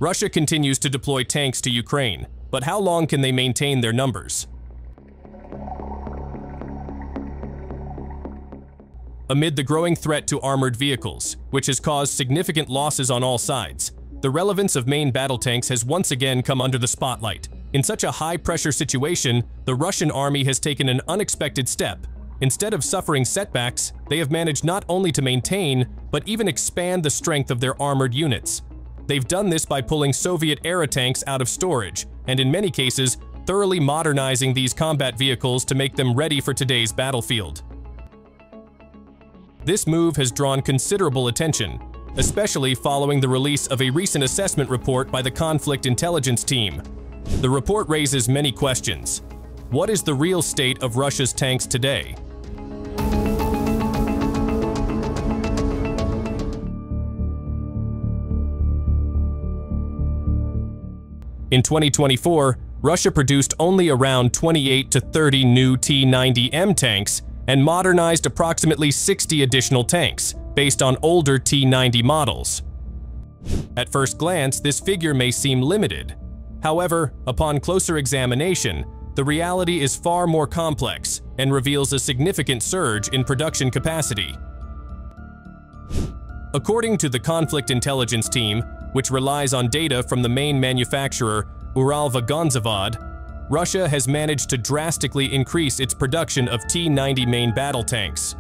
Russia continues to deploy tanks to Ukraine, but how long can they maintain their numbers? Amid the growing threat to armored vehicles, which has caused significant losses on all sides, the relevance of main battle tanks has once again come under the spotlight. In such a high-pressure situation, the Russian army has taken an unexpected step. Instead of suffering setbacks, they have managed not only to maintain, but even expand the strength of their armored units. They've done this by pulling Soviet-era tanks out of storage, and in many cases, thoroughly modernizing these combat vehicles to make them ready for today's battlefield. This move has drawn considerable attention, especially following the release of a recent assessment report by the Conflict Intelligence Team. The report raises many questions. What is the real state of Russia's tanks today? In 2024, Russia produced only around 28 to 30 new T-90M tanks and modernized approximately 60 additional tanks, based on older T-90 models. At first glance, this figure may seem limited. However, upon closer examination, the reality is far more complex and reveals a significant surge in production capacity. According to the Conflict Intelligence Team, which relies on data from the main manufacturer, Uralvagonzavod, Russia has managed to drastically increase its production of T-90 main battle tanks.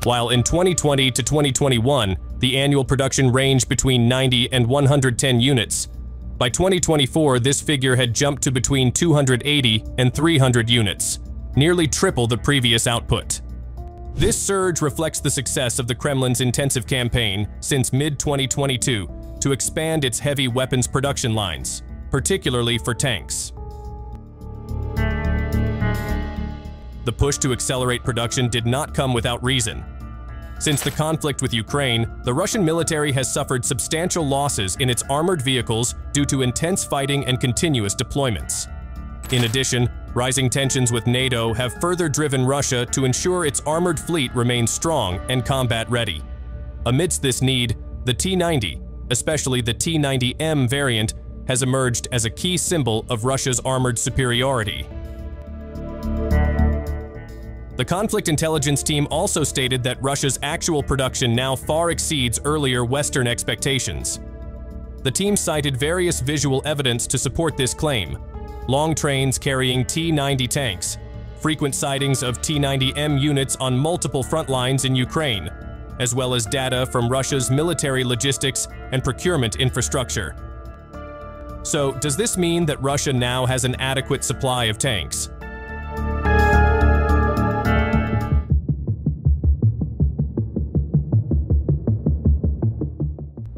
While in 2020 to 2021, the annual production ranged between 90 and 110 units, by 2024 this figure had jumped to between 280 and 300 units, nearly triple the previous output. This surge reflects the success of the Kremlin's intensive campaign since mid-2022 to expand its heavy weapons production lines, particularly for tanks. The push to accelerate production did not come without reason. Since the conflict with Ukraine, the Russian military has suffered substantial losses in its armored vehicles due to intense fighting and continuous deployments. In addition, rising tensions with NATO have further driven Russia to ensure its armored fleet remains strong and combat-ready. Amidst this need, the T-90, especially the T-90M variant, has emerged as a key symbol of Russia's armored superiority. The Conflict Intelligence Team also stated that Russia's actual production now far exceeds earlier Western expectations. The team cited various visual evidence to support this claim: long trains carrying T-90 tanks, frequent sightings of T-90M units on multiple front lines in Ukraine, as well as data from Russia's military logistics and procurement infrastructure. So, does this mean that Russia now has an adequate supply of tanks?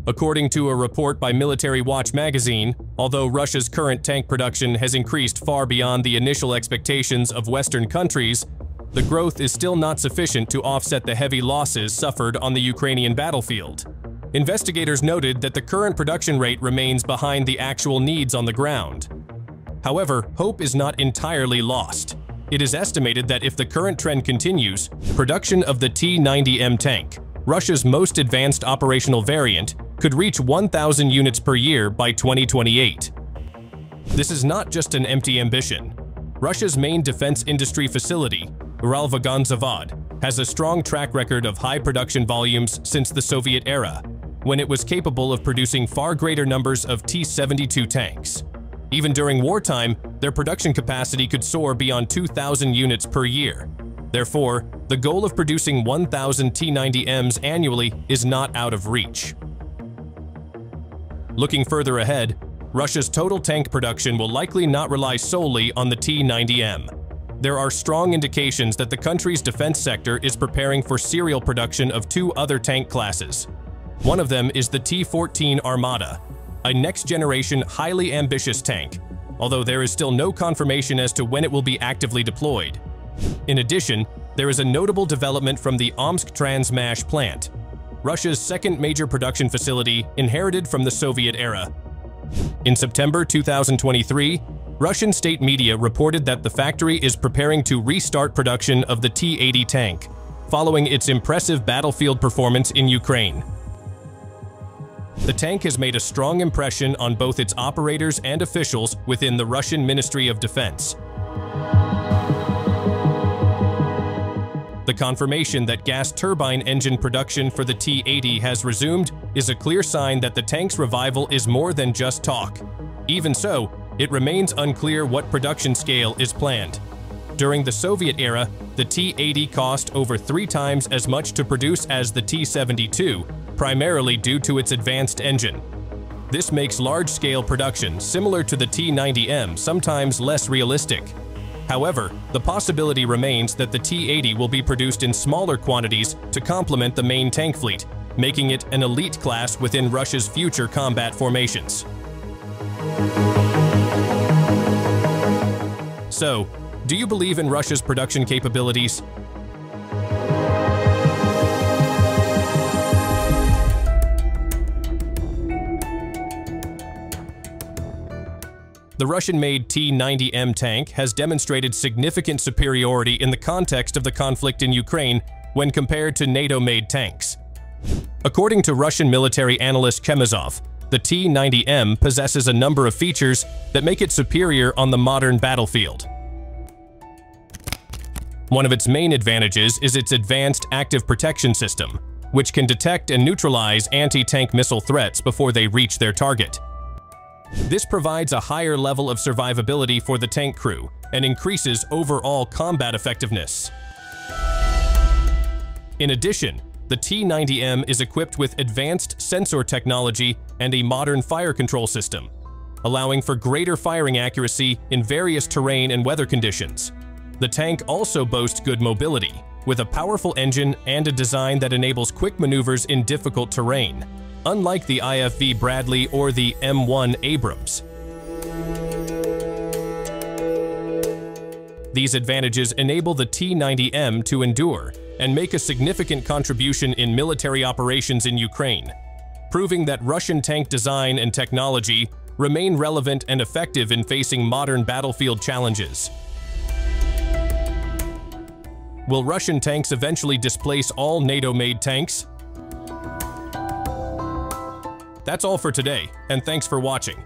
According to a report by Military Watch magazine, although Russia's current tank production has increased far beyond the initial expectations of Western countries, the growth is still not sufficient to offset the heavy losses suffered on the Ukrainian battlefield. Investigators noted that the current production rate remains behind the actual needs on the ground. However, hope is not entirely lost. It is estimated that if the current trend continues, production of the T-90M tank, Russia's most advanced operational variant, could reach 1,000 units per year by 2028. This is not just an empty ambition. Russia's main defense industry facility, Uralvagonzavod, has a strong track record of high production volumes since the Soviet era, when it was capable of producing far greater numbers of T-72 tanks. Even during wartime, their production capacity could soar beyond 2,000 units per year. Therefore, the goal of producing 1,000 T-90Ms annually is not out of reach. Looking further ahead, Russia's total tank production will likely not rely solely on the T-90M. There are strong indications that the country's defense sector is preparing for serial production of two other tank classes. One of them is the T-14 Armata, a next-generation, highly ambitious tank, although there is still no confirmation as to when it will be actively deployed. In addition, there is a notable development from the Omsk Transmash plant, Russia's second major production facility inherited from the Soviet era. In September 2023, Russian state media reported that the factory is preparing to restart production of the T-80 tank, following its impressive battlefield performance in Ukraine. The tank has made a strong impression on both its operators and officials within the Russian Ministry of Defense. The confirmation that gas turbine engine production for the T-80 has resumed is a clear sign that the tank's revival is more than just talk. Even so, it remains unclear what production scale is planned. During the Soviet era, the T-80 cost over 3 times as much to produce as the T-72, primarily due to its advanced engine. This makes large-scale production, similar to the T-90M, sometimes less realistic. However, the possibility remains that the T-80 will be produced in smaller quantities to complement the main tank fleet, making it an elite class within Russia's future combat formations. So, do you believe in Russia's production capabilities? The Russian-made T-90M tank has demonstrated significant superiority in the context of the conflict in Ukraine when compared to NATO-made tanks. According to Russian military analyst Chemezov, the T-90M possesses a number of features that make it superior on the modern battlefield. One of its main advantages is its advanced active protection system, which can detect and neutralize anti-tank missile threats before they reach their target. This provides a higher level of survivability for the tank crew and increases overall combat effectiveness. In addition, the T-90M is equipped with advanced sensor technology and a modern fire control system, allowing for greater firing accuracy in various terrain and weather conditions. The tank also boasts good mobility, with a powerful engine and a design that enables quick maneuvers in difficult terrain, unlike the IFV Bradley or the M1 Abrams. These advantages enable the T-90M to endure and make a significant contribution in military operations in Ukraine, proving that Russian tank design and technology remain relevant and effective in facing modern battlefield challenges. Will Russian tanks eventually displace all NATO-made tanks? That's all for today, and thanks for watching.